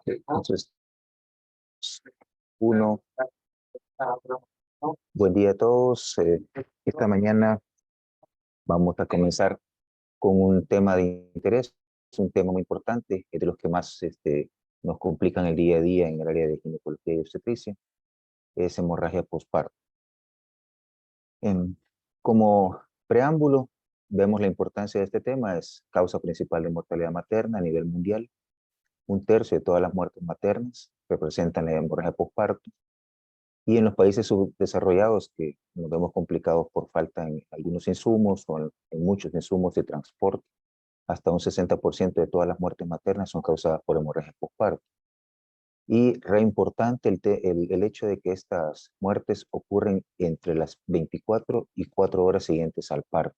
Entonces, uno, buen día a todos. Esta mañana vamos a comenzar con un tema de interés, es un tema muy importante, es de los que más nos complican el día a día en el área de ginecología y obstetricia, es hemorragia postparto. Como preámbulo, vemos la importancia de este tema, es causa principal de mortalidad materna a nivel mundial. Un tercio de todas las muertes maternas representan la hemorragia postparto. Y en los países subdesarrollados, que nos vemos complicados por falta en algunos insumos o en muchos insumos de transporte, hasta un 60% de todas las muertes maternas son causadas por hemorragia postparto. Y re importante el hecho de que estas muertes ocurren entre las 24 y 4 horas siguientes al parto.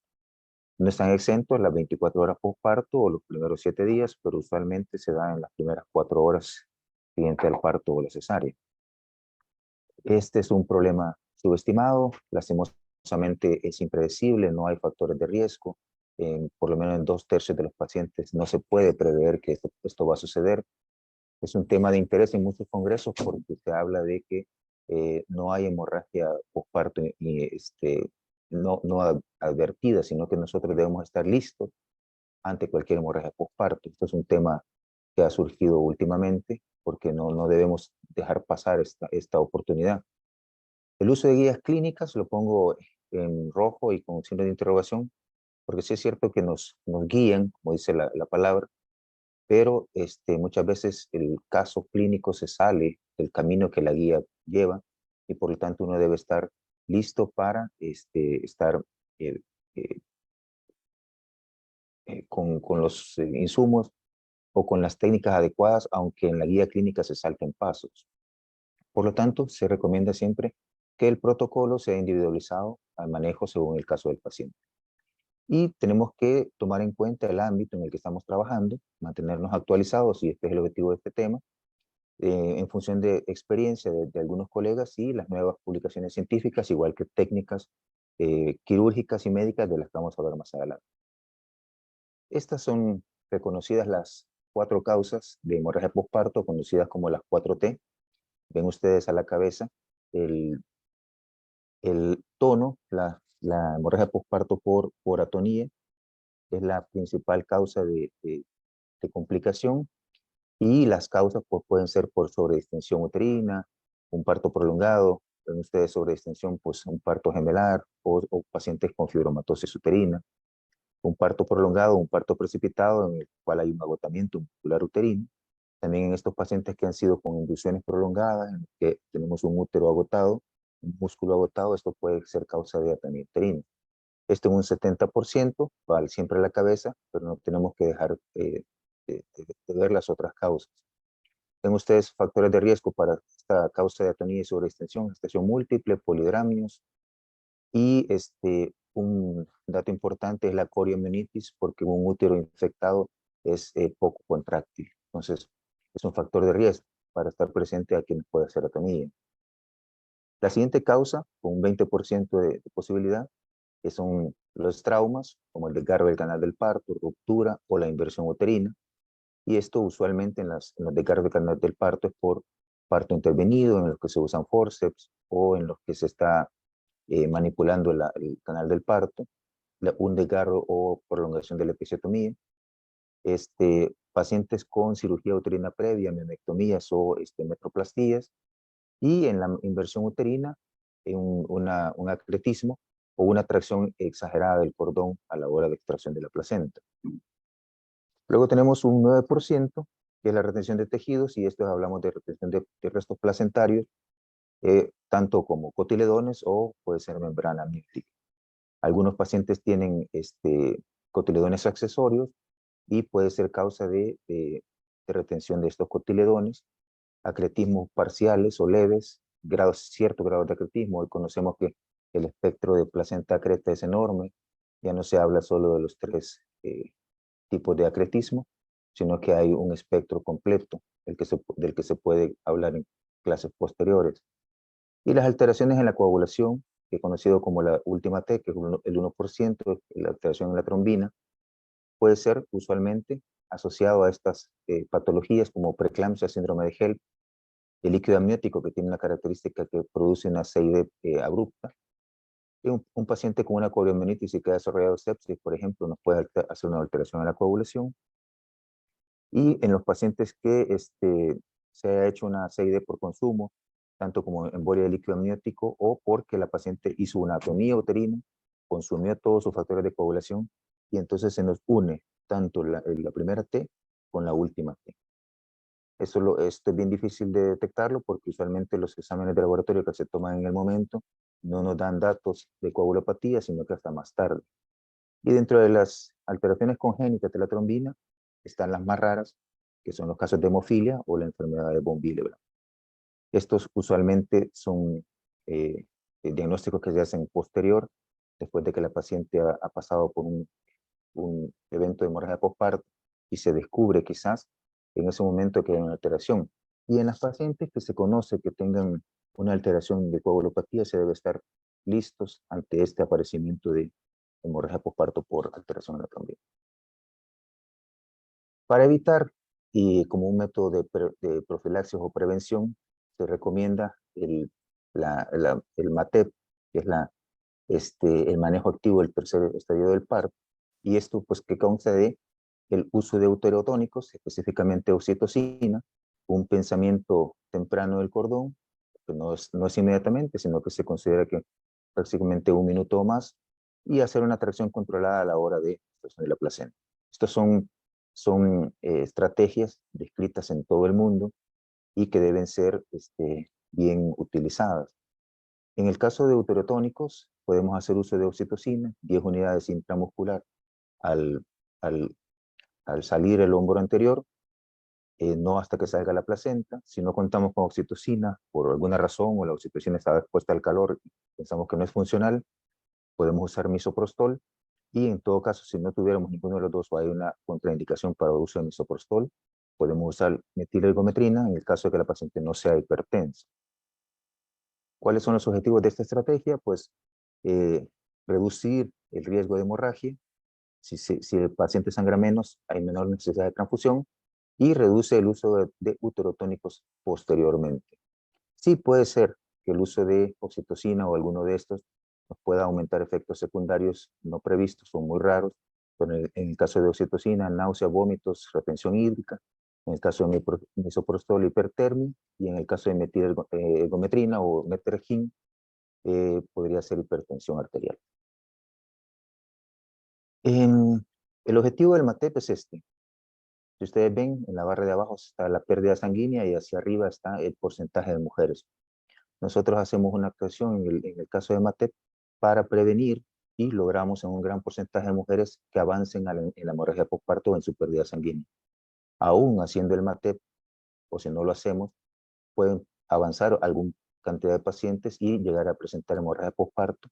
No están exentos las 24 horas postparto o los primeros 7 días, pero usualmente se da en las primeras 4 horas siguientes al parto o la cesárea. Este es un problema subestimado, lastimosamente es impredecible, no hay factores de riesgo. Por lo menos en 2/3 de los pacientes no se puede prever que esto va a suceder. Es un tema de interés en muchos congresos porque se habla de que no hay hemorragia postparto no advertida, sino que nosotros debemos estar listos ante cualquier hemorragia postparto. Esto es un tema que ha surgido últimamente porque no debemos dejar pasar esta oportunidad. El uso de guías clínicas lo pongo en rojo y con signo de interrogación, porque sí es cierto que nos guían, como dice la palabra, pero muchas veces el caso clínico se sale del camino que la guía lleva y por lo tanto uno debe estar listo para estar eh, eh, con los insumos o con las técnicas adecuadas, aunque en la guía clínica se salten pasos. Por lo tanto, se recomienda siempre que el protocolo sea individualizado al manejo según el caso del paciente. Y tenemos que tomar en cuenta el ámbito en el que estamos trabajando, mantenernos actualizados, y este es el objetivo de este tema, en función de experiencia de algunos colegas y las nuevas publicaciones científicas, igual que técnicas quirúrgicas y médicas de las que vamos a ver más adelante. Estas son reconocidas las 4 causas de hemorragia postparto, conocidas como las 4T. Ven ustedes a la cabeza el tono, la hemorragia postparto por atonía, es la principal causa de complicación, y las causas pues, pueden ser por sobredistensión uterina, un parto prolongado, ven ustedes sobredistensión, pues un parto gemelar o pacientes con fibromatosis uterina, un parto prolongado, un parto precipitado en el cual hay un agotamiento muscular uterino. También en estos pacientes que han sido con inducciones prolongadas, en que tenemos un útero agotado, un músculo agotado, esto puede ser causa de atonía uterina. Esto en un 70% vale siempre la cabeza, pero no tenemos que dejar de ver las otras causas. Ven ustedes factores de riesgo para esta causa de atonía y sobreextensión, gestación múltiple, polidramios, y un dato importante es la coriomionitis, porque un útero infectado es poco contráctil. Entonces, es un factor de riesgo para estar presente a quien puede hacer atonía. La siguiente causa, con un 20% de posibilidad, que son los traumas, como el desgarro del canal del parto, ruptura o la inversión uterina. Y esto usualmente en los desgarros del canal del parto es por parto intervenido, en los que se usan forceps o en los que se está manipulando el canal del parto, un desgarro o prolongación de la episiotomía. Pacientes con cirugía uterina previa, memectomías o metroplastías, y en la inversión uterina, un acretismo o una tracción exagerada del cordón a la hora de extracción de la placenta. Luego tenemos un 9%, que es la retención de tejidos, y esto hablamos de retención de restos placentarios, tanto como cotiledones o puede ser membrana amniótica. Algunos pacientes tienen cotiledones accesorios y puede ser causa de retención de estos cotiledones, acretismos parciales o leves, ciertos grados de acretismo. Hoy conocemos que el espectro de placenta acreta es enorme, ya no se habla solo de los 3 tipos de acretismo, sino que hay un espectro completo del que se puede hablar en clases posteriores. Y las alteraciones en la coagulación, que es conocido como la última T, que es el 1%, la alteración en la trombina, puede ser usualmente asociado a estas patologías como preeclampsia, síndrome de HELP, el líquido amniótico, que tiene una característica que produce una CID abrupta, y un paciente con una coagulomenitis y que ha desarrollado sepsis, por ejemplo, nos puede hacer una alteración en la coagulación. Y en los pacientes que se ha hecho una CID por consumo, tanto como embolia de líquido amniótico o porque la paciente hizo una atonía uterina, consumió todos sus factores de coagulación y entonces se nos une tanto la primera T con la última T. Esto es bien difícil de detectarlo porque usualmente los exámenes de laboratorio que se toman en el momento no nos dan datos de coagulopatía, sino que hasta más tarde. Y dentro de las alteraciones congénitas de la trombina están las más raras, que son los casos de hemofilia o la enfermedad de von Willebrand. Estos usualmente son diagnósticos que se hacen posterior, después de que la paciente ha pasado por un evento de hemorragia postparto y se descubre quizás en ese momento que hay una alteración. Y en las pacientes que se conoce que tengan una alteración de coagulopatía, se debe estar listos ante este aparecimiento de hemorragia postparto por alteración de la trombina. Para evitar, y como un método de profilaxis o prevención, se recomienda el MATEP, que es el manejo activo del tercer estadio del parto, y esto pues que consta de el uso de uterotónicos, específicamente oxitocina, un pensamiento temprano del cordón, que no es inmediatamente, sino que se considera que prácticamente un minuto o más, y hacer una tracción controlada a la hora de extracción de la placenta. Estos son estrategias descritas en todo el mundo y que deben ser bien utilizadas. En el caso de uterotónicos, podemos hacer uso de oxitocina, 10 unidades intramuscular al, al, al salir el hombro anterior, no hasta que salga la placenta. Si no contamos con oxitocina, por alguna razón, o la oxitocina está expuesta al calor y pensamos que no es funcional, podemos usar misoprostol. Y en todo caso, si no tuviéramos ninguno de los dos o hay una contraindicación para el uso de misoprostol, podemos usar metilergometrina en el caso de que la paciente no sea hipertensa. ¿Cuáles son los objetivos de esta estrategia? Pues reducir el riesgo de hemorragia. Si el paciente sangra menos, hay menor necesidad de transfusión y reduce el uso de uterotónicos posteriormente. Sí puede ser que el uso de oxitocina o alguno de estos nos pueda aumentar efectos secundarios no previstos, son muy raros, pero en el caso de oxitocina, náusea, vómitos, retención hídrica, en el caso de misoprostol, hipertermia, y en el caso de metilergometrina o metergin, podría ser hipertensión arterial. El objetivo del MATEP es este. Si ustedes ven, en la barra de abajo está la pérdida sanguínea y hacia arriba está el porcentaje de mujeres. Nosotros hacemos una actuación en el caso de MATEP para prevenir y logramos en un gran porcentaje de mujeres que avancen en la hemorragia postparto o en su pérdida sanguínea. Aún haciendo el MATEP, o si no lo hacemos, pueden avanzar alguna cantidad de pacientes y llegar a presentar hemorragia postparto,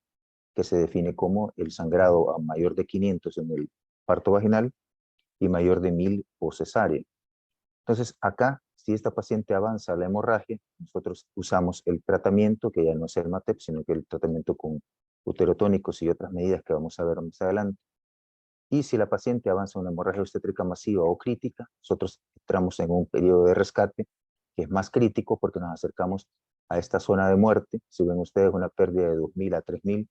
que se define como el sangrado a mayor de 500 en el parto vaginal y mayor de 1000 o cesárea. Entonces, acá, si esta paciente avanza a la hemorragia, nosotros usamos el tratamiento, que ya no es el MATEP, sino que el tratamiento con uterotónicos y otras medidas que vamos a ver más adelante. Y si la paciente avanza a una hemorragia obstétrica masiva o crítica, nosotros entramos en un periodo de rescate que es más crítico porque nos acercamos a esta zona de muerte. Si ven ustedes una pérdida de 2000 a 3000,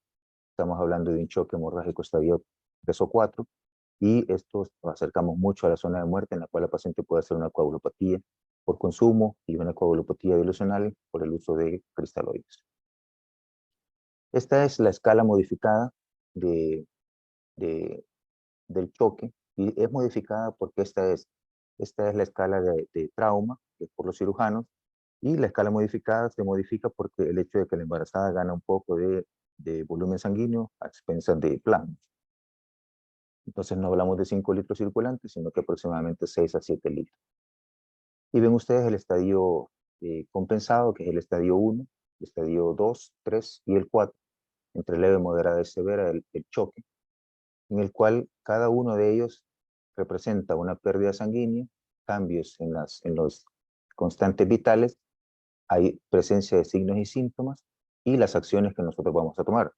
estamos hablando de un choque hemorrágico estadio 3 o 4, y esto nos acercamos mucho a la zona de muerte en la cual la paciente puede hacer una coagulopatía por consumo y una coagulopatía dilucional por el uso de cristaloides. Esta es la escala modificada del choque, y es modificada porque esta es la escala de trauma, que es por los cirujanos, y la escala modificada se modifica porque el hecho de que la embarazada gana un poco de volumen sanguíneo a expensas de plasma. Entonces no hablamos de 5 litros circulantes, sino que aproximadamente 6 a 7 litros. Y ven ustedes el estadio compensado, que es el estadio 1, el estadio 2, 3 y el 4, entre leve, moderada y severa el choque, en el cual cada uno de ellos representa una pérdida sanguínea, cambios en los constantes vitales, hay presencia de signos y síntomas y las acciones que nosotros vamos a tomar.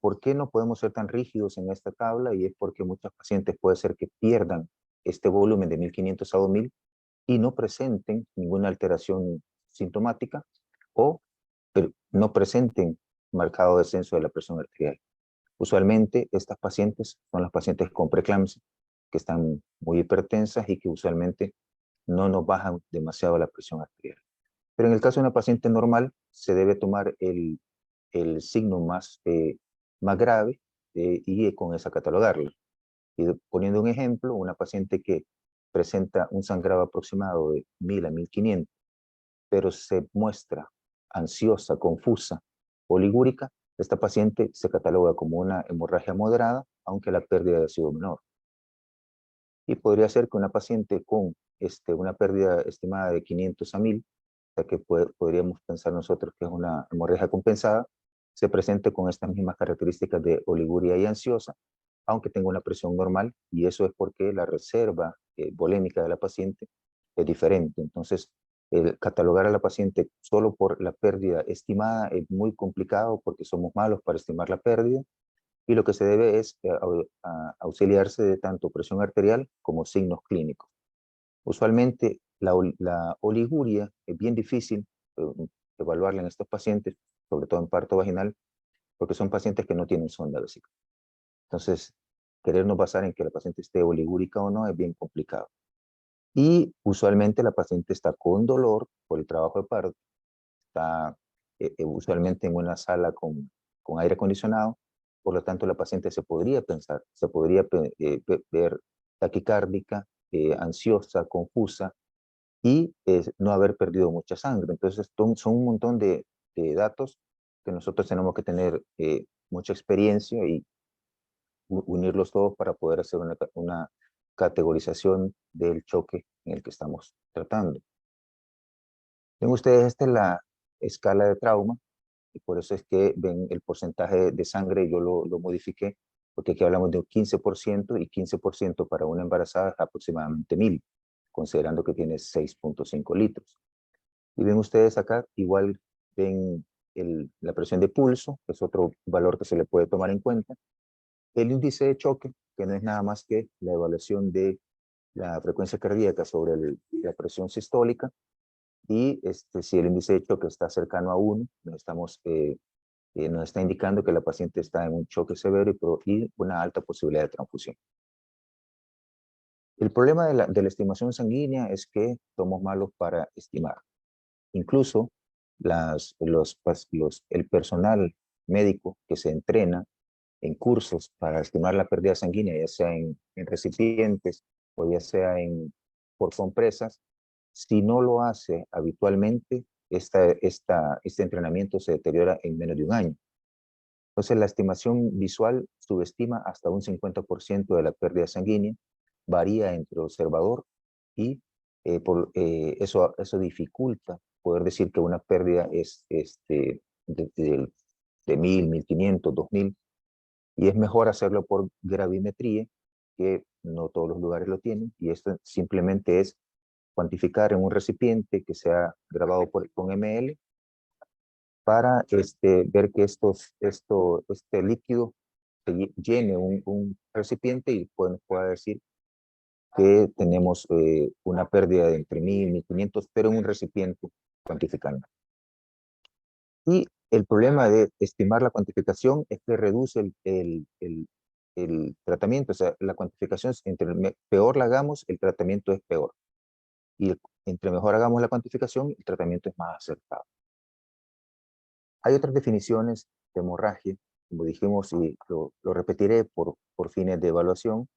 ¿Por qué no podemos ser tan rígidos en esta tabla? Y es porque muchos pacientes puede ser que pierdan este volumen de 1500 a 2000 y no presenten ninguna alteración sintomática o no presenten marcado descenso de la presión arterial. Usualmente estas pacientes son las pacientes con preeclampsia, que están muy hipertensas y que usualmente no nos bajan demasiado la presión arterial. Pero en el caso de una paciente normal, se debe tomar el signo más grave y con esa catalogarla. Y poniendo un ejemplo, una paciente que presenta un sangrado aproximado de 1000 a 1500, pero se muestra ansiosa, confusa o ligúrica, esta paciente se cataloga como una hemorragia moderada, aunque la pérdida haya sido menor. Y podría ser que una paciente con una pérdida estimada de 500 a 1000, o sea que podríamos pensar nosotros que es una hemorragia compensada, se presente con estas mismas características de oliguria y ansiosa, aunque tenga una presión normal, y eso es porque la reserva volémica de la paciente es diferente. Entonces, el catalogar a la paciente solo por la pérdida estimada es muy complicado porque somos malos para estimar la pérdida, y lo que se debe es auxiliarse de tanto presión arterial como signos clínicos. Usualmente la oliguria es bien difícil evaluarla en estos pacientes, sobre todo en parto vaginal, porque son pacientes que no tienen sonda vesical. Entonces, querernos basar en que la paciente esté oligúrica o no es bien complicado. Y usualmente la paciente está con dolor por el trabajo de parto, está usualmente en una sala con aire acondicionado, por lo tanto la paciente se podría ver taquicárdica, ansiosa, confusa y no haber perdido mucha sangre. Entonces son un montón de datos que nosotros tenemos que tener mucha experiencia y unirlos todos para poder hacer una categorización del choque en el que estamos tratando. Ven ustedes, esta es la escala de trauma, y por eso es que ven el porcentaje de sangre, yo lo modifiqué, porque aquí hablamos de un 15% y 15% para una embarazada es aproximadamente 1000, considerando que tiene 6.5 litros. Y ven ustedes acá, igual ven la presión de pulso, que es otro valor que se le puede tomar en cuenta. El índice de choque, que no es nada más que la evaluación de la frecuencia cardíaca sobre la presión sistólica, y si el índice de choque está cercano a 1, nos está indicando que la paciente está en un choque severo y una alta posibilidad de transfusión. El problema de la estimación sanguínea es que somos malos para estimar. Incluso el personal médico que se entrena en cursos para estimar la pérdida sanguínea, ya sea en recipientes o ya sea por compresas, si no lo hace habitualmente, este entrenamiento se deteriora en menos de un año. Entonces, la estimación visual subestima hasta un 50% de la pérdida sanguínea, varía entre observador y eso dificulta poder decir que una pérdida es de 1000, 1500, 2000, y es mejor hacerlo por gravimetría, que no todos los lugares lo tienen, y esto simplemente es cuantificar en un recipiente que sea grabado con ml para ver que este líquido llene un recipiente y pueda decir que tenemos una pérdida de entre 1000 y 1500, pero en un recipiente cuantificando. Y el problema de estimar la cuantificación es que reduce el tratamiento. O sea, la cuantificación, entre peor la hagamos, el tratamiento es peor. Y entre mejor hagamos la cuantificación, el tratamiento es más acertado. Hay otras definiciones de hemorragia, como dijimos, y lo repetiré por fines de evaluación.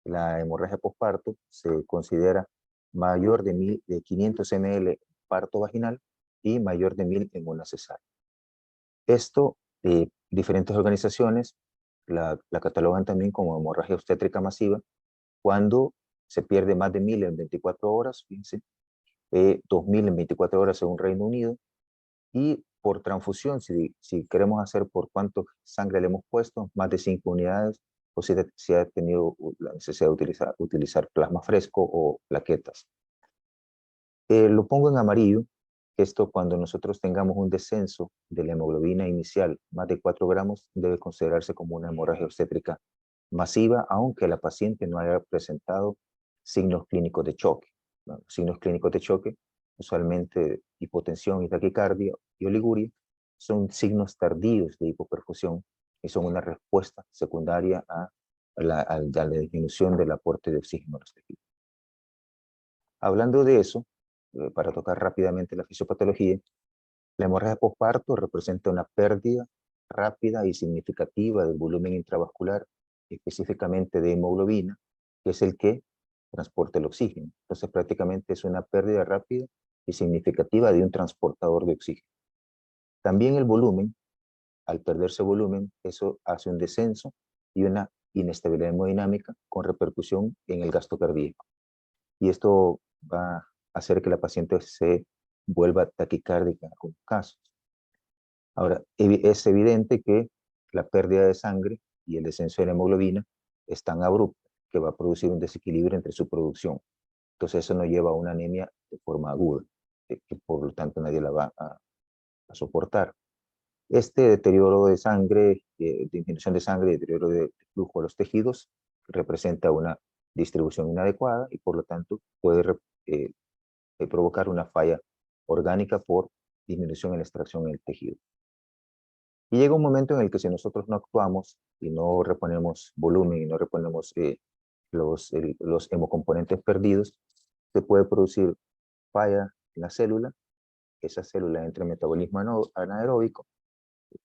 La hemorragia postparto se considera mayor de 500 ml parto vaginal y mayor de 1000 en una cesárea. Esto, diferentes organizaciones la catalogan también como hemorragia obstétrica masiva cuando se pierde más de 1000 en 24 horas, fíjense, 2000 en 24 horas según Reino Unido, y por transfusión, si queremos hacer por cuánto sangre le hemos puesto, más de 5 unidades, o si ha tenido la necesidad de utilizar plasma fresco o plaquetas. Lo pongo en amarillo, esto cuando nosotros tengamos un descenso de la hemoglobina inicial, más de 4 gramos, debe considerarse como una hemorragia obstétrica masiva, aunque la paciente no haya presentado signos clínicos de choque. ¿No? Los signos clínicos de choque, usualmente hipotensión y taquicardia y oliguria, son signos tardíos de hipoperfusión y son una respuesta secundaria a la disminución del aporte de oxígeno a los tejidos. Hablando de eso, para tocar rápidamente la fisiopatología, la hemorragia posparto representa una pérdida rápida y significativa del volumen intravascular, específicamente de hemoglobina, que es el que transporta el oxígeno. Entonces prácticamente es una pérdida rápida y significativa de un transportador de oxígeno. También el volumen, al perderse volumen, eso hace un descenso y una inestabilidad hemodinámica con repercusión en el gasto cardíaco. Y esto va a hacer que la paciente se vuelva taquicárdica en algunos casos. Ahora, es evidente que la pérdida de sangre y el descenso de la hemoglobina es tan abrupto que va a producir un desequilibrio entre su producción. Entonces eso nos lleva a una anemia de forma aguda, que por lo tanto nadie la va a soportar. Este deterioro de sangre, disminución de sangre, deterioro de flujo a los tejidos, representa una distribución inadecuada y por lo tanto puede provocar una falla orgánica por disminución en la extracción en el tejido. Y llega un momento en el que si nosotros no actuamos y no reponemos volumen y no reponemos los hemocomponentes perdidos, se puede producir falla en la célula, esa célula entra en metabolismo anaeróbico,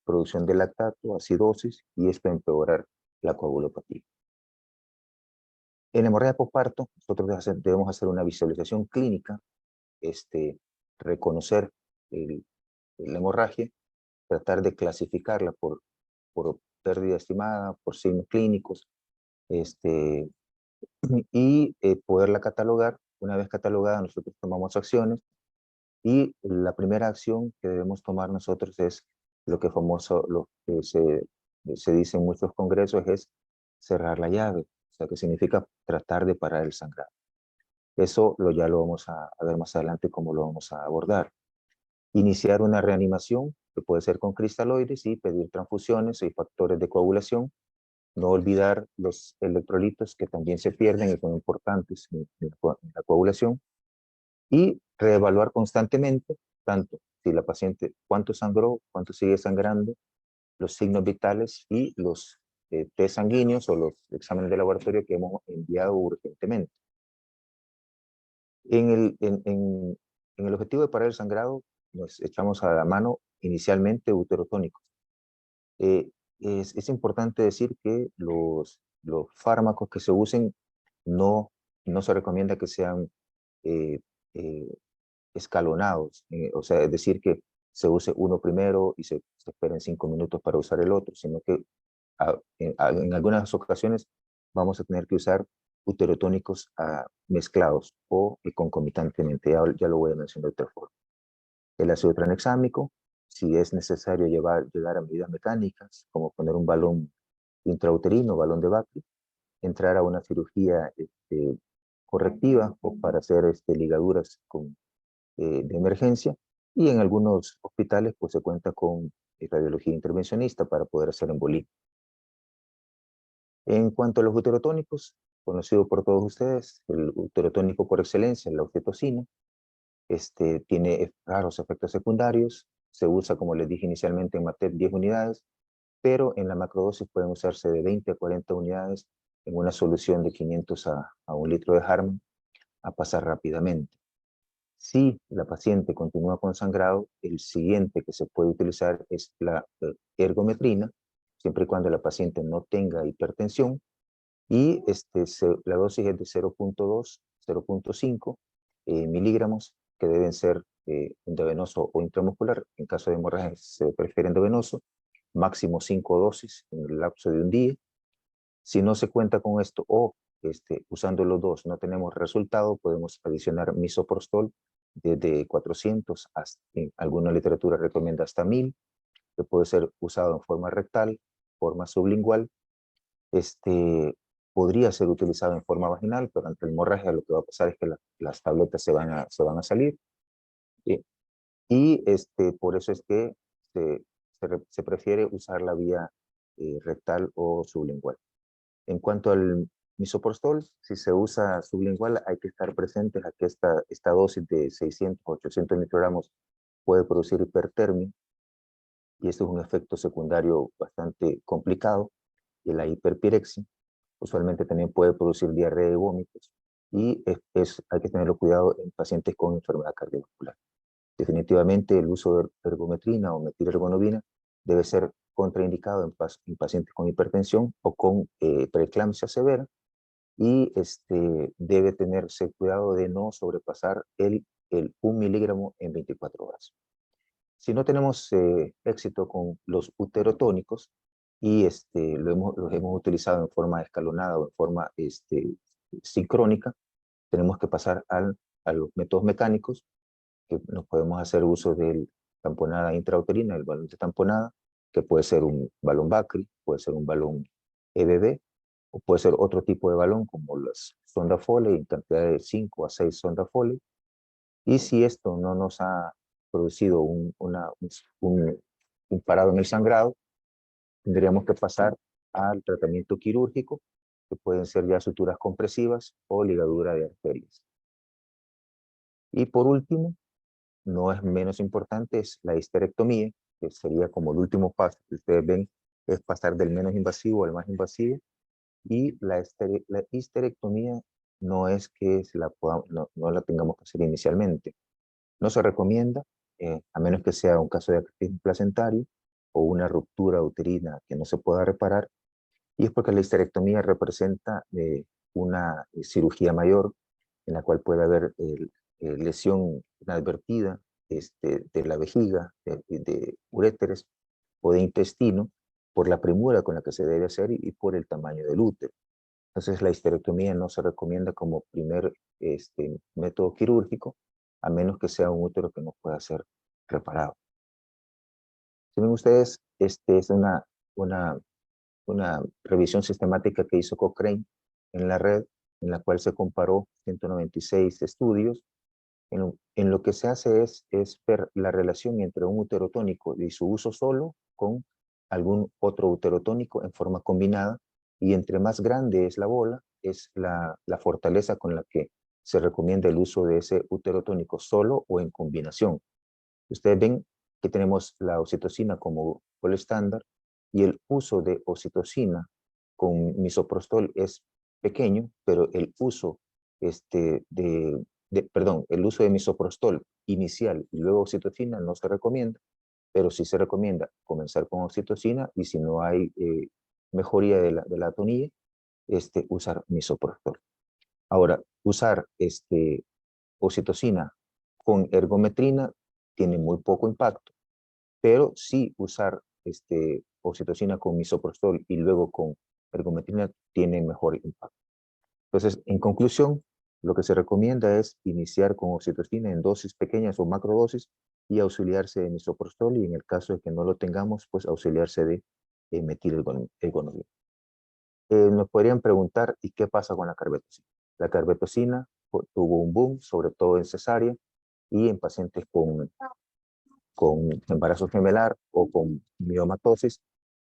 producción de lactato, acidosis, y esto empeorar la coagulopatía. En hemorragia posparto, nosotros debemos hacer una visualización clínica, reconocer la hemorragia, tratar de clasificarla por pérdida estimada, por signos clínicos, y poderla catalogar. Una vez catalogada, nosotros tomamos acciones, y la primera acción que debemos tomar nosotros es lo que se dice en muchos congresos, es cerrar la llave, o sea, que significa tratar de parar el sangrado. Eso ya lo vamos a ver más adelante cómo lo vamos a abordar. Iniciar una reanimación, que puede ser con cristaloides, y pedir transfusiones y factores de coagulación. No olvidar los electrolitos que también se pierden y son importantes en la coagulación. Y reevaluar constantemente, tanto si la paciente cuánto sangró, cuánto sigue sangrando, los signos vitales y los test sanguíneos o los exámenes de laboratorio que hemos enviado urgentemente. En el objetivo de parar el sangrado, nos echamos a la mano inicialmente uterotónicos. Es importante decir que los fármacos que se usen no se recomienda que sean escalonados, o sea, es decir, que se use uno primero y se esperen 5 minutos para usar el otro, sino que en algunas ocasiones vamos a tener que usar uterotónicos mezclados o concomitantemente, ya lo voy a mencionar de otra forma. El ácido tranexámico, si es necesario llegar a medidas mecánicas, como poner un balón intrauterino, balón de Bacri, entrar a una cirugía correctiva o para hacer ligaduras de emergencia, y en algunos hospitales pues se cuenta con radiología intervencionista para poder hacer embolía. En cuanto a los uterotónicos, conocido por todos ustedes, el uterotónico por excelencia, la oxitocina, tiene raros efectos secundarios, se usa, como les dije inicialmente, en MATEP 10 unidades, pero en la macrodosis pueden usarse de 20 a 40 unidades en una solución de 500 a 1 litro de Harman, a pasar rápidamente. Si la paciente continúa con sangrado, el siguiente que se puede utilizar es la ergometrina, siempre y cuando la paciente no tenga hipertensión, y la dosis es de 0.2, 0.5 miligramos, que deben ser endovenoso o intramuscular. En caso de hemorragia se prefiere endovenoso, máximo 5 dosis en el lapso de un día. Si no se cuenta con esto o usando los dos no tenemos resultado, podemos adicionar misoprostol desde 400 hasta, en alguna literatura recomienda hasta 1000, que puede ser usado en forma rectal, forma sublingual. Podría ser utilizado en forma vaginal, pero ante la hemorragia lo que va a pasar es que las tabletas se van a salir. Y por eso es que se prefiere usar la vía rectal o sublingual. En cuanto al misoprostol, si se usa sublingual, hay que estar presentes a que esta dosis de 600 o 800 microgramos puede producir hipertermia, y esto es un efecto secundario bastante complicado, y la hiperpirexia. Usualmente también puede producir diarrea y vómitos, y hay que tenerlo cuidado en pacientes con enfermedad cardiovascular. Definitivamente el uso de ergometrina o metilergonobina debe ser contraindicado en pacientes con hipertensión o con preeclampsia severa, y debe tenerse cuidado de no sobrepasar el 1 miligramo en 24 horas. Si no tenemos éxito con los uterotónicos y los hemos utilizado en forma escalonada o en forma sincrónica, tenemos que pasar a los métodos mecánicos, que nos podemos hacer uso de tamponada intrauterina, el balón de tamponada, que puede ser un balón Bakri, puede ser un balón EBB, o puede ser otro tipo de balón como las sonda Foley en cantidad de 5 a 6 sonda Foley. Y si esto no nos ha producido un parado en el sangrado, tendríamos que pasar al tratamiento quirúrgico, que pueden ser ya suturas compresivas o ligadura de arterias. Y por último, no es menos importante, es la histerectomía, que sería como el último paso que ustedes ven, es pasar del menos invasivo al más invasivo. Y la histerectomía no es que no la tengamos que hacer inicialmente. No se recomienda, a menos que sea un caso de activismo placentario o una ruptura uterina que no se pueda reparar, y es porque la histerectomía representa una cirugía mayor en la cual puede haber lesión inadvertida de la vejiga, de uréteres o de intestino, por la premura con la que se debe hacer y por el tamaño del útero. Entonces la histerectomía no se recomienda como primer método quirúrgico, a menos que sea un útero que no pueda ser reparado. Si ven ustedes, es una revisión sistemática que hizo Cochrane en la red, en la cual se comparó 196 estudios. En lo que se hace es ver la relación entre un uterotónico y su uso solo con algún otro uterotónico en forma combinada, y entre más grande es la bola, es la fortaleza con la que se recomienda el uso de ese uterotónico solo o en combinación. Ustedes ven que tenemos la oxitocina como gol estándar, y el uso de oxitocina con misoprostol es pequeño, pero el uso el uso de misoprostol inicial y luego oxitocina no se recomienda, pero sí se recomienda comenzar con oxitocina, y si no hay mejoría de la atonía, usar misoprostol. Ahora, usar oxitocina con ergometrina tiene muy poco impacto, pero sí usar oxitocina con misoprostol y luego con ergometrina tiene mejor impacto. Entonces, en conclusión, lo que se recomienda es iniciar con oxitocina en dosis pequeñas o macrodosis y auxiliarse de misoprostol, y en el caso de que no lo tengamos, pues auxiliarse de metilhergonobina. Nos podrían preguntar, ¿y qué pasa con la carbetocina? La carbetocina tuvo un boom, sobre todo en cesárea y en pacientes con embarazo gemelar o con miomatosis,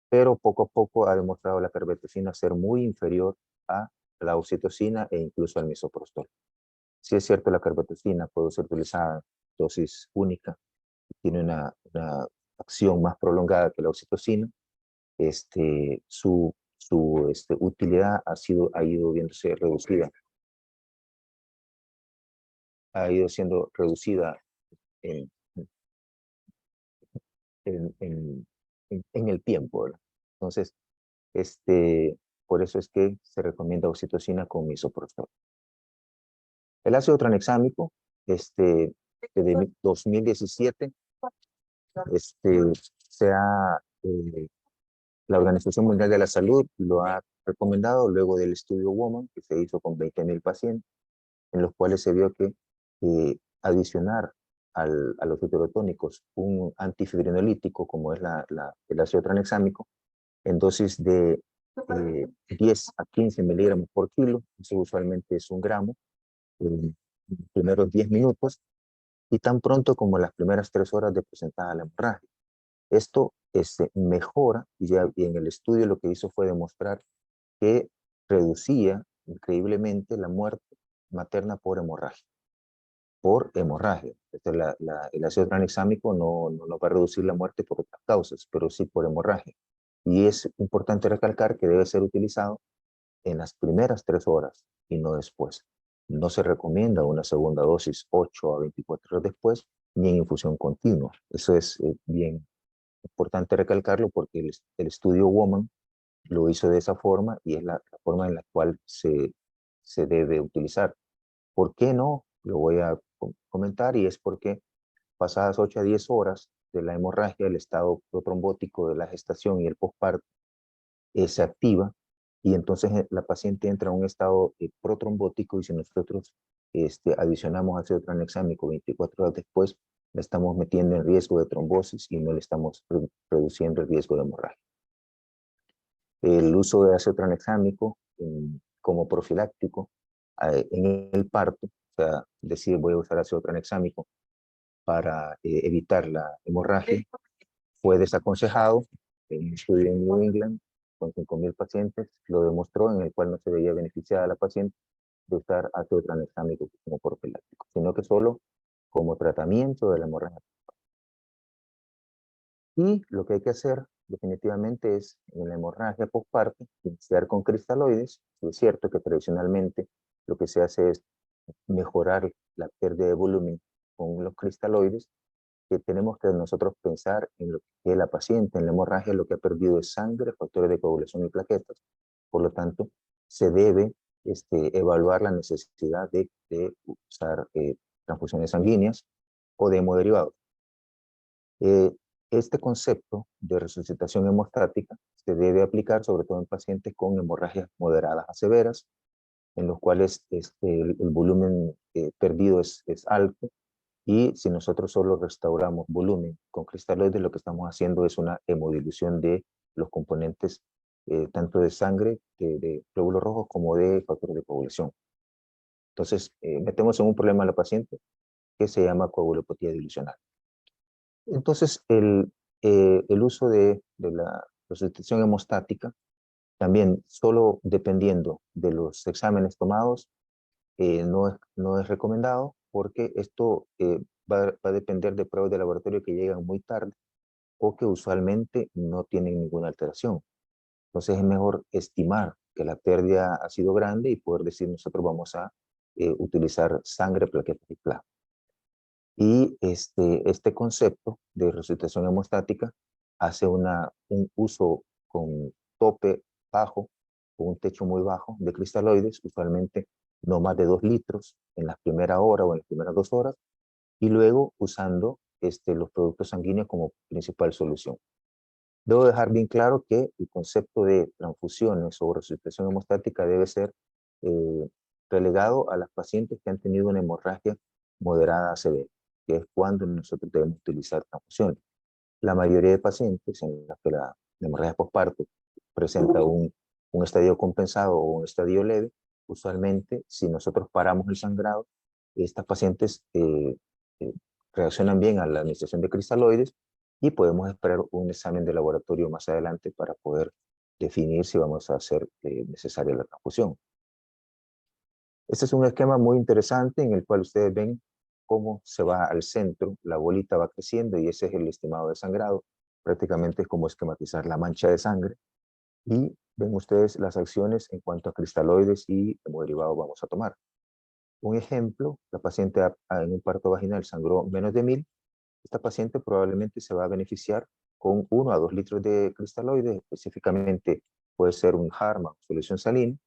pero poco a poco ha demostrado la carbetocina ser muy inferior a la oxitocina e incluso al misoprostol. Si es cierto, la carbetocina puede ser utilizada en dosis única, tiene una acción más prolongada que la oxitocina, su utilidad ha ido viéndose reducida, ha ido siendo reducida en, en el tiempo, ¿verdad? Entonces, por eso es que se recomienda oxitocina con misoprostol. El ácido tranexámico, de 2017, la Organización Mundial de la Salud lo ha recomendado luego del estudio WOMAN, que se hizo con 20.000 pacientes, en los cuales se vio que adicionar a los heterotónicos un antifibrinolítico, como es el ácido tranexámico, en dosis de 10 a 15 miligramos por kilo, eso usualmente es 1 gramo, en los primeros 10 minutos, y tan pronto como las primeras 3 horas de presentada la hemorragia. Esto mejora, y en el estudio lo que hizo fue demostrar que reducía increíblemente la muerte materna por hemorragia. Por hemorragia. El ácido tranexámico no va a reducir la muerte por otras causas, pero sí por hemorragia. Y es importante recalcar que debe ser utilizado en las primeras 3 horas y no después. No se recomienda una segunda dosis 8 a 24 horas después, ni en infusión continua. Eso es bien importante recalcarlo porque el estudio Woman lo hizo de esa forma y es la forma en la cual se debe utilizar. ¿Por qué no? Lo voy a comentar y es porque pasadas 8 a 10 horas de la hemorragia, el estado protrombótico de la gestación y el posparto se activa y entonces la paciente entra en un estado protrombótico y si nosotros adicionamos ácido tranexámico 24 horas después, la estamos metiendo en riesgo de trombosis y no le estamos reduciendo el riesgo de hemorragia. El uso de ácido tranexámico como profiláctico en el parto, o sea, decir voy a usar ácido tranexámico para evitar la hemorragia, fue desaconsejado en un estudio en New England con 5.000 pacientes, lo demostró en el cual no se veía beneficiada a la paciente de usar ácido tranexámico como profiláctico, sino que solo como tratamiento de la hemorragia. Y lo que hay que hacer definitivamente es en la hemorragia postparto iniciar con cristaloides. Y es cierto que tradicionalmente lo que se hace es mejorar la pérdida de volumen con los cristaloides, que tenemos que nosotros pensar en lo que la paciente en la hemorragia lo que ha perdido es sangre, factores de coagulación y plaquetas. Por lo tanto, se debe evaluar la necesidad de usar transfusiones sanguíneas o de hemoderivados. Este concepto de resucitación hemostática se debe aplicar sobre todo en pacientes con hemorragias moderadas a severas, en los cuales el volumen perdido es alto, y si nosotros solo restauramos volumen con cristaloides, lo que estamos haciendo es una hemodilución de los componentes tanto de sangre, de glóbulos rojos, como de factores de coagulación. Entonces, metemos en un problema a la paciente que se llama coagulopatía dilucional. Entonces, el uso de la resucitación hemostática, también solo dependiendo de los exámenes tomados, no es recomendado porque esto va a depender de pruebas de laboratorio que llegan muy tarde o que usualmente no tienen ninguna alteración. Entonces es mejor estimar que la pérdida ha sido grande y poder decir nosotros vamos a utilizar sangre, plaquetas y plasma. Y este concepto de resucitación hemostática hace un uso con tope bajo, con un techo muy bajo de cristaloides, usualmente no más de 2 litros en la primera hora o en las primeras 2 horas, y luego usando los productos sanguíneos como principal solución. Debo dejar bien claro que el concepto de transfusiones o resucitación hemostática debe ser eh, relegado a las pacientes que han tenido una hemorragia moderada a severa, que es cuando nosotros debemos utilizar transfusiones. La mayoría de pacientes en las que la hemorragia postparto presenta un estadio compensado o un estadio leve, usualmente si nosotros paramos el sangrado, estas pacientes eh, reaccionan bien a la administración de cristaloides y podemos esperar un examen de laboratorio más adelante para poder definir si vamos a hacer necesaria la transfusión. Este es un esquema muy interesante en el cual ustedes ven cómo se va al centro, la bolita va creciendo y ese es el estimado de sangrado. Prácticamente es como esquematizar la mancha de sangre. Y ven ustedes las acciones en cuanto a cristaloides y hemoderivados vamos a tomar. Un ejemplo, la paciente en un parto vaginal sangró menos de 1000. Esta paciente probablemente se va a beneficiar con 1 a 2 litros de cristaloides, específicamente puede ser un Harman, solución salina,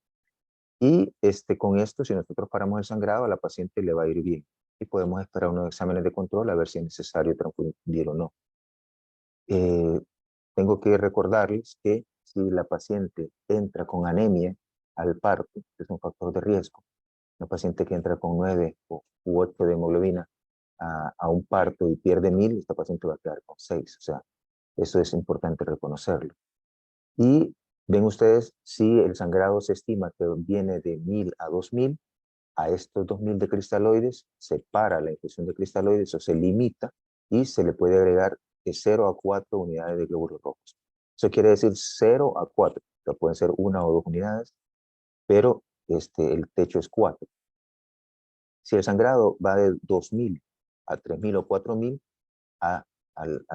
y con esto, si nosotros paramos el sangrado, a la paciente le va a ir bien. Y podemos esperar unos exámenes de control a ver si es necesario transfundir o no. Tengo que recordarles que si la paciente entra con anemia al parto, es un factor de riesgo. Una paciente que entra con 9 u 8 de hemoglobina a un parto y pierde 1000, esta paciente va a quedar con 6. O sea, eso es importante reconocerlo. Y ven ustedes, si el sangrado se estima que viene de 1000 a 2000, a estos 2000 de cristaloides se para la infusión de cristaloides o se limita y se le puede agregar de 0 a 4 unidades de glóbulos rojos. Eso quiere decir 0 a 4, o sea, pueden ser 1 o 2 unidades, pero el techo es 4. Si el sangrado va de 2000 a 3000 o 4000, a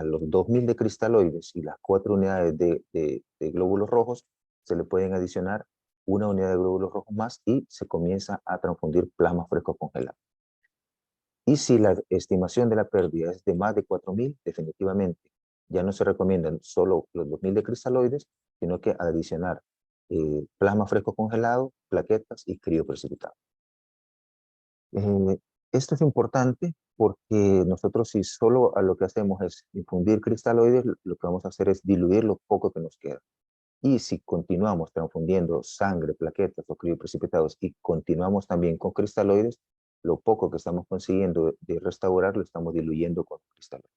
los 2000 de cristaloides y las 4 unidades de glóbulos rojos, se le pueden adicionar una unidad de glóbulos rojos más y se comienza a transfundir plasma fresco congelado. Y si la estimación de la pérdida es de más de 4000, definitivamente ya no se recomiendan solo los 2000 de cristaloides, sino que adicionar plasma fresco congelado, plaquetas y crioprecipitado. Esto es importante porque nosotros, si solo a lo que hacemos es infundir cristaloides, lo que vamos a hacer es diluir lo poco que nos queda. Y si continuamos transfundiendo sangre, plaquetas o crioprecipitados y continuamos también con cristaloides, lo poco que estamos consiguiendo de restaurar lo estamos diluyendo con cristaloides.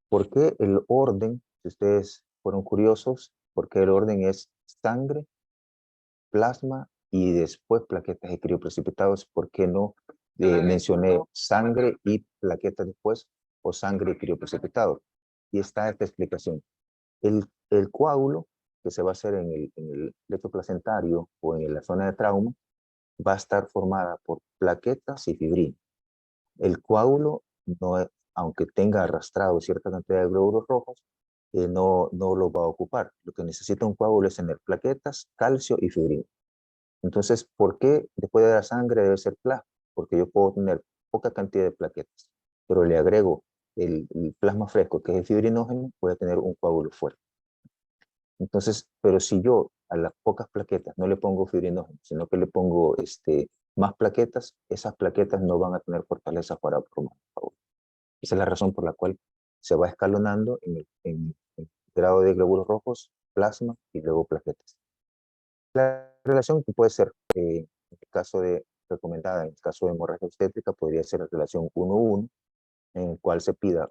¿Por qué el orden? Si ustedes fueron curiosos, ¿por qué el orden es sangre, plasma y después plaquetas y crioprecipitados? ¿Por qué no mencioné sangre y plaquetas después o sangre y crioprecipitados? Y está esta explicación. El coágulo que se va a hacer en el lecho placentario o en la zona de trauma va a estar formada por plaquetas y fibrina. El coágulo, no, aunque tenga arrastrado cierta cantidad de glóbulos rojos, no lo va a ocupar. Lo que necesita un coágulo es tener plaquetas, calcio y fibrina. Entonces, ¿por qué después de la sangre debe ser plasma? Porque yo puedo tener poca cantidad de plaquetas, pero le agrego el plasma fresco, que es el fibrinógeno, voy a tener un coágulo fuerte. Entonces, pero si yo a las pocas plaquetas no le pongo fibrinógeno, sino que le pongo más plaquetas, esas plaquetas no van a tener fortaleza para formar coágulo. Esa es la razón por la cual se va escalonando en el grado de glóbulos rojos, plasma y luego plaquetas. La relación que puede ser, en el caso de recomendada, en el caso de hemorragia obstétrica, podría ser la relación 1-1, en el cual se pida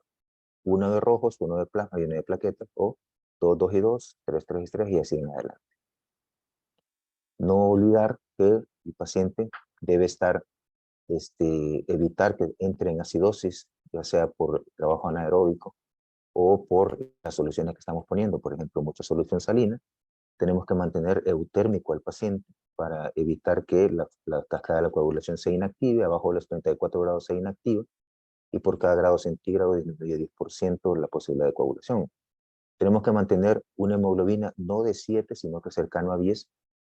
uno de rojos, uno de plasma y uno de plaquetas, o 2, 2 y 2, 3, 3 y 3 y así en adelante. No olvidar que el paciente debe evitar que entre en acidosis, ya sea por trabajo anaeróbico o por las soluciones que estamos poniendo, por ejemplo, mucha solución salina. Tenemos que mantener eutérmico al paciente para evitar que la cascada de la coagulación se inactive, abajo de los 34 grados se inactiva, y por cada grado centígrado disminuye 10% la posibilidad de coagulación. Tenemos que mantener una hemoglobina no de 7, sino que cercano a 10,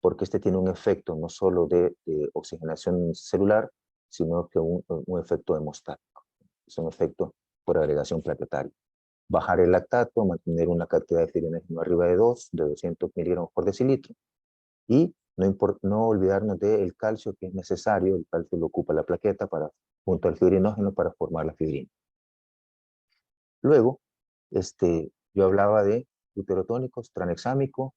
porque este tiene un efecto no solo de oxigenación celular, sino que un efecto hemostático. Es un efecto por agregación plaquetaria. Bajar el lactato, mantener una cantidad de fibrinógeno arriba de 2, de 200 miligramos por decilitro, y no olvidarnos del calcio, que es necesario. El calcio lo ocupa la plaqueta junto al fibrinógeno para formar la fibrina. Luego, yo hablaba de uterotónicos, tranexámico,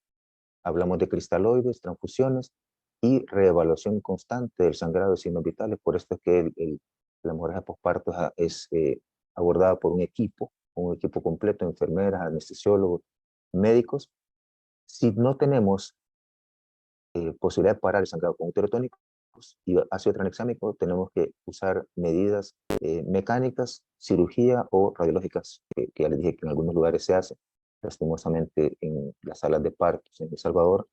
hablamos de cristaloides, transfusiones y reevaluación constante del sangrado de signos vitales. Por esto es que la hemorragia posparto es abordada por un equipo completo, enfermeras, anestesiólogos, médicos. Si no tenemos posibilidad de parar el sangrado con uterotónicos y ácido tranexámico, tenemos que usar medidas mecánicas, cirugía o radiológicas, que ya les dije que en algunos lugares se hace. Lastimosamente en las salas de partos en El Salvador,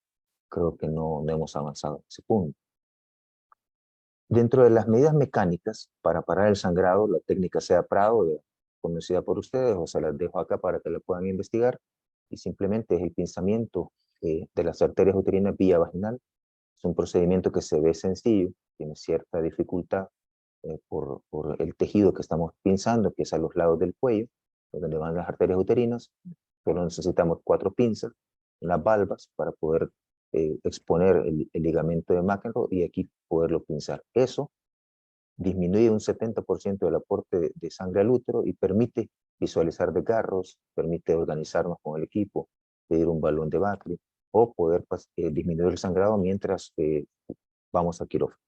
creo que no hemos avanzado en ese punto. Dentro de las medidas mecánicas para parar el sangrado, la técnica sea Prado, conocida por ustedes, o se las dejo acá para que la puedan investigar, y simplemente es el pinzamiento de las arterias uterinas vía vaginal. Es un procedimiento que se ve sencillo, tiene cierta dificultad por el tejido que estamos pinzando, que es a los lados del cuello, donde van las arterias uterinas. Solo necesitamos 4 pinzas en las valvas para poder exponer el ligamento de McEnroe y aquí poderlo pinzar. Eso disminuye un 70% del aporte de sangre al útero y permite visualizar desgarros, permite organizarnos con el equipo, pedir un balón de Bacri o poder disminuir el sangrado mientras vamos a quirófano.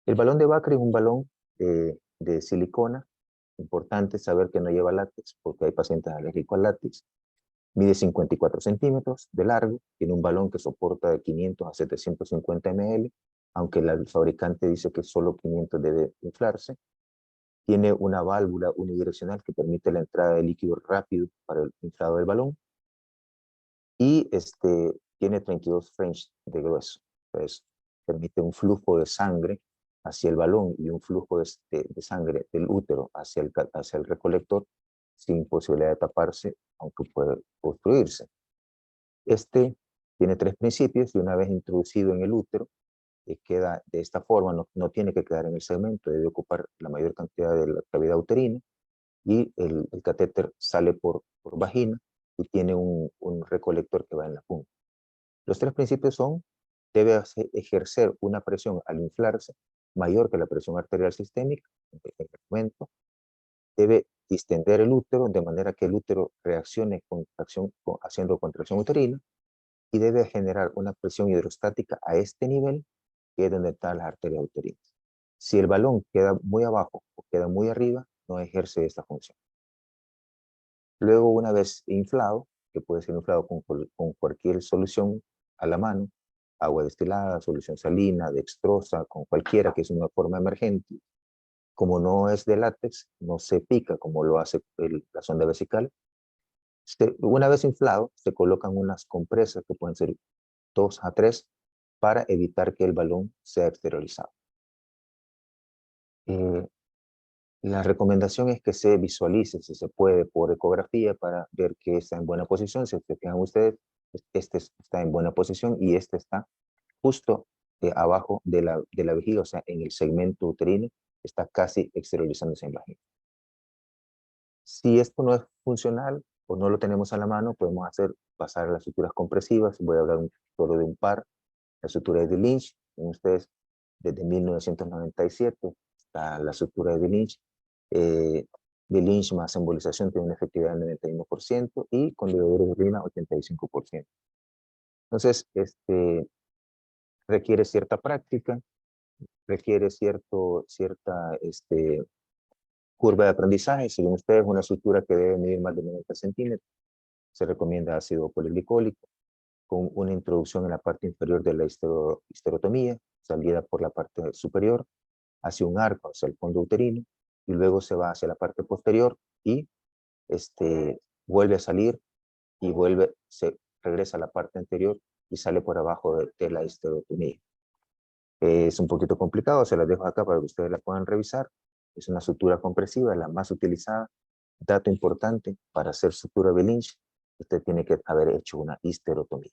El balón de Bacri es un balón de silicona. Importante saber que no lleva látex porque hay pacientes alérgicos al látex. Mide 54 centímetros de largo, tiene un balón que soporta de 500 a 750 ml, aunque el fabricante dice que solo 500 debe inflarse. Tiene una válvula unidireccional que permite la entrada de líquido rápido para el inflado del balón. Y tiene 32 French de grueso. Entonces, permite un flujo de sangre hacia el balón y un flujo de sangre del útero hacia el recolector sin posibilidad de taparse, aunque puede obstruirse. Este tiene 3 principios y una vez introducido en el útero, queda de esta forma, no tiene que quedar en el segmento, debe ocupar la mayor cantidad de la cavidad uterina y el catéter sale por vagina y tiene un recolector que va en la punta. Los 3 principios son: debe ejercer una presión al inflarse mayor que la presión arterial sistémica en el momento, debe distender el útero de manera que el útero reaccione haciendo contracción uterina, y debe generar una presión hidrostática a este nivel, que es donde están las arterias uterinas. Si el balón queda muy abajo o queda muy arriba, no ejerce esta función. Luego, una vez inflado, que puede ser inflado con cualquier solución a la mano, agua destilada, solución salina, dextrosa, con cualquiera, que es una forma emergente, como no es de látex, no se pica como lo hace la sonda vesical. Una vez inflado, se colocan unas compresas que pueden ser 2 a 3 para evitar que el balón sea exteriorizado. La recomendación es que se visualice, si se puede, por ecografía para ver que está en buena posición. Si se fijan ustedes, este está en buena posición y este está justo abajo de la vejiga, o sea, en el segmento uterino, está casi exteriorizándose en vagina. Si esto no es funcional o no lo tenemos a la mano, podemos pasar a las suturas compresivas. Voy a hablar solo de un par. La sutura de Lynch, ven ustedes, desde 1997 está la sutura de Lynch. De Lynch más embolización tiene una efectividad del 91% y con ligadura de urina 85%. Entonces, requiere cierta práctica, requiere cierta curva de aprendizaje. Si ven ustedes, una sutura que debe medir más de 90 centímetros, se recomienda ácido poliglicólico, con una introducción en la parte inferior de la histerotomía, salida por la parte superior, hacia un arco, hacia el fondo uterino, y luego se va hacia la parte posterior y vuelve a salir y se regresa a la parte anterior y sale por abajo de la histerotomía. Es un poquito complicado, se las dejo acá para que ustedes la puedan revisar. Es una sutura compresiva, la más utilizada. Dato importante: para hacer sutura de Lynch, usted tiene que haber hecho una histerotomía.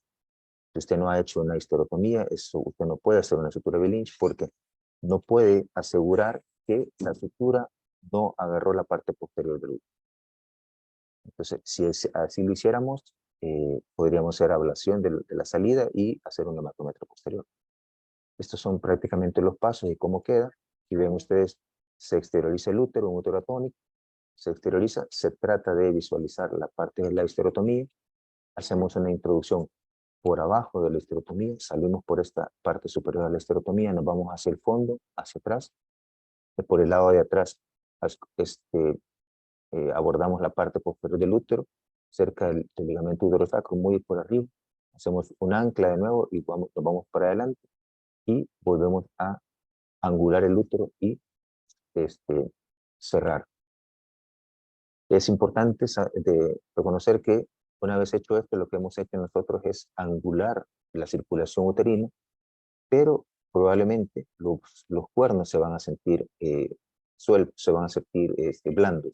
Si usted no ha hecho una histerotomía, usted no puede hacer una sutura de Lynch porque no puede asegurar que la sutura no agarró la parte posterior del útero. Entonces, si así lo hiciéramos, podríamos hacer ablación de la salida y hacer un hematómetro posterior. Estos son prácticamente los pasos y cómo queda. Si ven ustedes, se exterioriza el útero, un útero atónico, se exterioriza, se trata de visualizar la parte de la histerotomía, hacemos una introducción por abajo de la histerotomía, salimos por esta parte superior de la histerotomía, nos vamos hacia el fondo, hacia atrás, y por el lado de atrás abordamos la parte posterior del útero, cerca del ligamento uterosacro, muy por arriba, hacemos un ancla de nuevo y nos vamos para adelante y volvemos a angular el útero y cerrar. Es importante reconocer que una vez hecho esto, lo que hemos hecho nosotros es angular la circulación uterina, pero probablemente los cuernos se van a sentir blandos.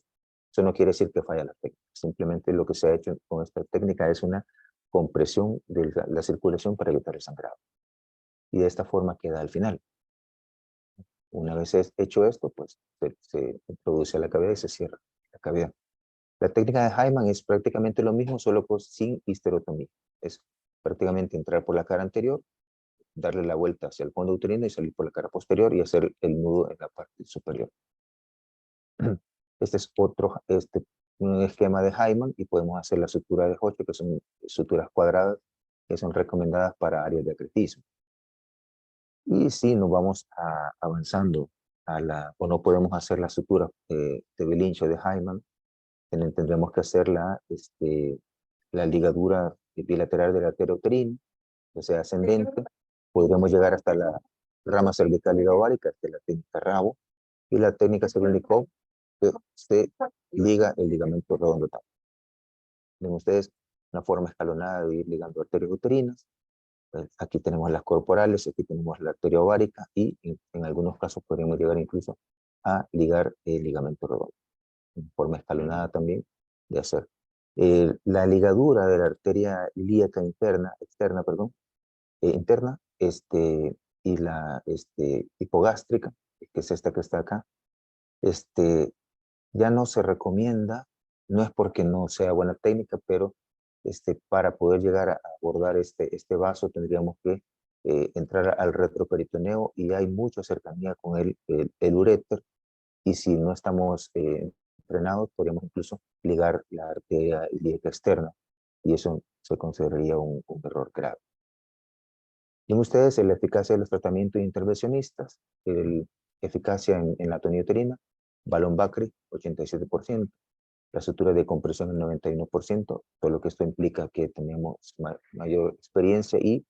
Eso no quiere decir que falla la técnica. Simplemente lo que se ha hecho con esta técnica es una compresión de la circulación para evitar el sangrado. Y de esta forma queda al final. Una vez hecho esto, pues se introduce a la cavidad y se cierra la cavidad. La técnica de Hyman es prácticamente lo mismo, solo sin histerotomía. Es prácticamente entrar por la cara anterior, darle la vuelta hacia el fondo uterino y salir por la cara posterior y hacer el nudo en la parte superior. Este es un esquema de Hyman y podemos hacer la sutura de Hoche, que son suturas cuadradas que son recomendadas para áreas de acretismo. Y si nos vamos avanzando o no podemos hacer la sutura de Belinch o de Hyman, tendremos que hacer la ligadura bilateral del arteria uterina, o sea, ascendente. Podríamos llegar hasta la rama cervical y ovárica, que es la técnica Rabo, y la técnica Cervical, que se liga el ligamento redondo tal. Ven ustedes una forma escalonada de ir ligando arterias uterinas. Aquí tenemos las corporales, aquí tenemos la arteria ovárica y en algunos casos podríamos llegar incluso a ligar el ligamento redondo, en forma escalonada también de hacer. La ligadura de la arteria ilíaca externa, perdón, interna, y la hipogástrica, que es esta que está acá, ya no se recomienda, no es porque no sea buena técnica, pero para poder llegar a abordar este vaso tendríamos que entrar al retroperitoneo y hay mucha cercanía con el uréter, y si no estamos entrenados podríamos incluso ligar la arteria ilíaca externa y eso se consideraría un error grave. Ven ustedes la eficacia de los tratamientos intervencionistas, eficacia en la tonioterina, Balón-Bacri, 87%, la sutura de compresión el 91%, todo lo que esto implica que tenemos mayor experiencia y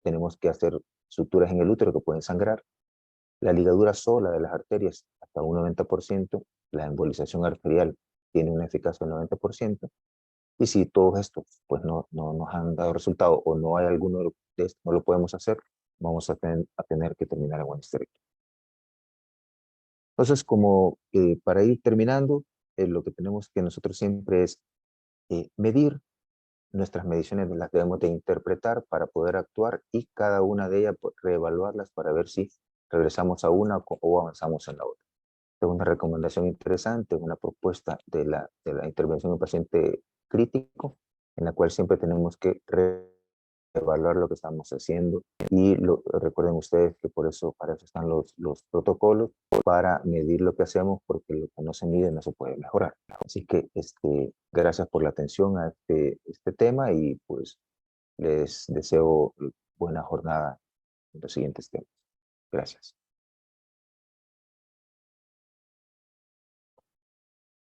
tenemos que hacer suturas en el útero que pueden sangrar, la ligadura sola de las arterias hasta un 90%, la embolización arterial tiene una eficacia del 90%, y si todos estos pues no nos han dado resultado o no hay alguno de estos, no lo podemos hacer, vamos a tener que terminar en una histerectomía. Entonces, como para ir terminando, lo que tenemos que nosotros siempre es medir. Nuestras mediciones las debemos de interpretar para poder actuar y cada una de ellas reevaluarlas para ver si regresamos a una o avanzamos en la otra. Es una recomendación interesante, una propuesta de la intervención en un paciente crítico, en la cual siempre tenemos que evaluar lo que estamos haciendo y recuerden ustedes que para eso están los protocolos, para medir lo que hacemos, porque lo que no se mide no se puede mejorar. Así que gracias por la atención a este tema y pues les deseo buena jornada en los siguientes temas. Gracias.